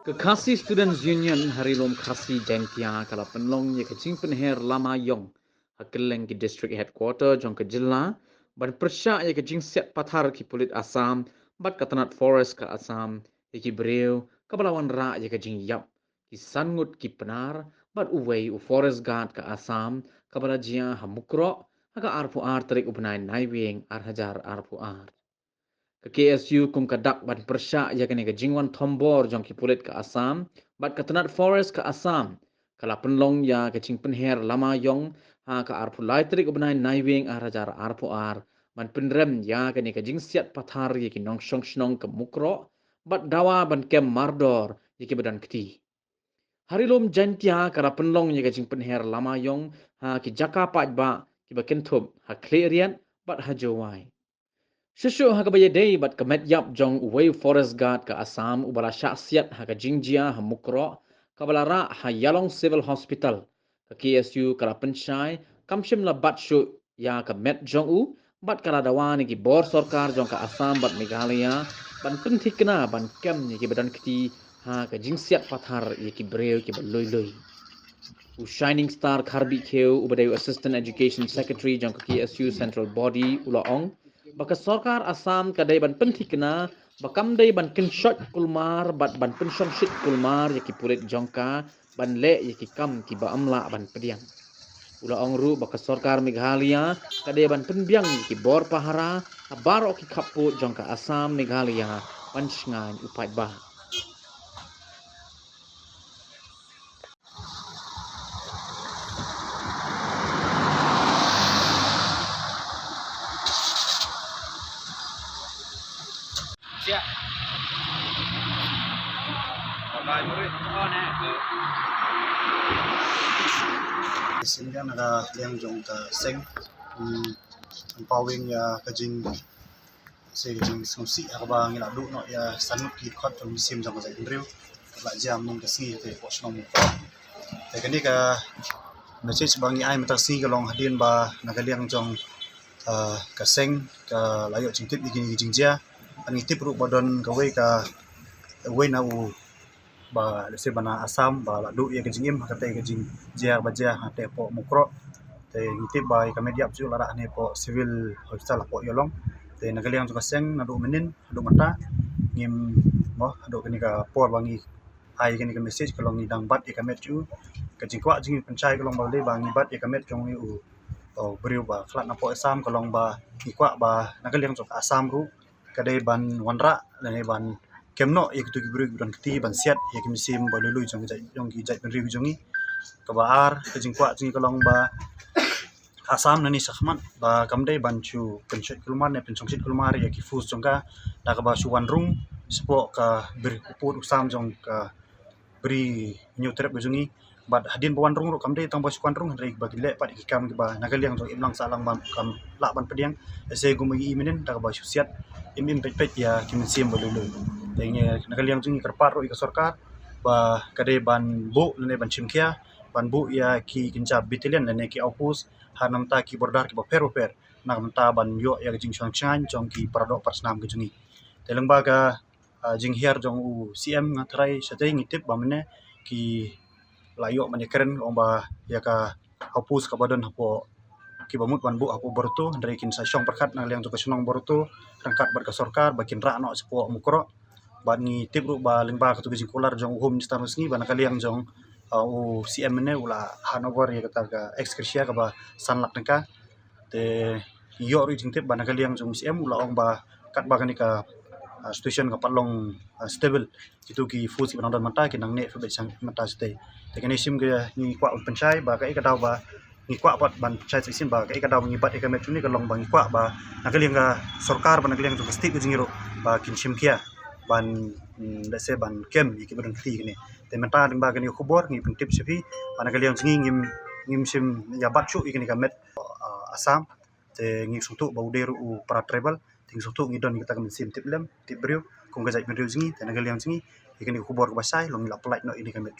Kekasih Students Union Harilom Khasi Jaintia kala penlong ye kecing penher lama yong hakeleng ki district headquarter jong ke jilla ban persya ye kecing set pathar ki pulit Assam bat katanat forest ka Assam ye ki breu kabalawan ra ye kecing yap ki sangut ki penar bat uwei u forest guard ka Assam kabala jia hamukro haga arpu ar tarik ubnai naiwing ar hajar arpu ar ke KSU kum kadak ban persya ya kene ke jingwan thombor jong ki pulit ke Assam bat katanat forest ke Assam kala penlong ya ke jing penher lama yong ha ka arpu laitrik ubnai naiwing arajar arpu ar ban penrem ya kene ke jing siat pathar ye ki nong shong shnong ke mukro bat dawa ban kem mardor ye ki badan kti harilom jantia kala penlong ye ke jing penher lama yong ha ki jaka pajba ki bakentup ha klerian bat hajowai Shushu hakabaya day bat kamet yap jong uway forest guard ka Assam ubala syaksiat haka jingjia ha mukro kabala ra ha yalong civil hospital ka KSU kala penchai kamshim la bat shu ya ka met jong u bat kala dawani ki bor sarkar jong ka Assam bat Meghalaya ban penthikna ban kem ni ki badan kiti ha ka jingsiat pathar ye ki breu ki baloi loi u Shining Star Kharbi Kheu ubadai Assistant Education Secretary jong ka KSU Central Body ulaong baka sarkar Assam kadai ban penthikna bakam dai ban kinshot kulmar bat ban penshong shit kulmar yaki pulit jongka ban le yaki kam ki ba amla ban pediang ulaong ru baka sarkar Meghalaya kadai ban penbiang yaki bor pahara baro ki khapu jongka Assam Meghalaya ban shngai upai bah Siap. Pakai murid. Oh, nah. Sehingga naga yang jong ka seng empowering ya kajing se kajing sumsi akaba ngila du no ya sanut ki khot to misim jong ka indriu la jam ning ka si te po snom te kani ka message bangi ai matasi ka long hadin ba naga liang jong ka seng ka layo jingtip igini jingjia ani tip ru bodon ka we na u ba lese bana Assam ba la du ye kajing im kate kajing jia ba jia te po mukro te ngitip ba ka media ju lara ne po civil hospital po yolong te nagaliang juga seng nadu menin adu mata ngim mo adu kani ka por bangi ai kani ka message kalau ngidang bat ye kamet ju kajing kwa jing pencai kalau bale bangi bat ye kamet jong u beriu ba flat na po Assam kalau ba ikwa ba nagaliang juga Assam ru kadai ban wanra ne ban kemno ik tu gibru dan keti ban siat ya kemisim balulu jong ki jai penri jongi kabar kajing kwa jing kolong ba Assam nani sakhmat ba kamdai ban chu penchit kulmar ne penchongsit kulmar ya ki fus jongka da ka ba suwan rung spo ka ber put usam jong ka beri new trap jongi bat hadin bawan rung ro kamdai tang ba suwan rung rei ba gile pat ki kam ki ba nagaliang jong imlang salang ban kam la ban pediang ese gumagi menen da ka ba siat im pet ya kemisim balulu tengnya nagaliang jungi kerpar ro ika sarkar ba kadai ban bu ne ban chimkia ban bu ya ki kinja battalion ne ki opus hanam ta ki bordar ki ba per nam ta ban yo ya jing chang chan jong ki parado parsnam ki jungi teleng ba ka jing hiar jong u CM ngatrai satai ngitip ba mene ki layo mane keren ba ya ka opus ka badan hapo ki bamut ban bu apu borto dari kin sa syong perkat nang liang juga senong borto rangkat bar ka sarkar bakin ra no sepo mukro ban ni tip ru ba lingba ka tu kular jong home status ni ban kaliang jong u CM ne ula Hanover ya kata ka ekskrisia ka ba sanlak neka te yo ru jing tip ban kaliang jong CM ula ong ba kat ba kan ka situation ka palong stable itu ki fusi ban mata ki nang ne fe sang mata stay te kan sim ke ni kwa pencai ba ka ikadaw ba ngikwa pat ban chai sim ba ka daw ngibat ka met ni ka long bang ngikwa ba nagaliang ka sarkar ban nagaliang to stik jingiro ba kinshim kia ban lese ban kem iki ban ti ni te menta ding ba ni khubor ngi tip sepi ban nagaliang ngim sim ya batchu iki ka met Assam te ngi sutu ba uderu para travel ting sutu ngi don kita ka sim tip lem tip brio kung ga jai brio jingi te nagaliang jingi iki ni khubor ba sai long la pelai no ini ka met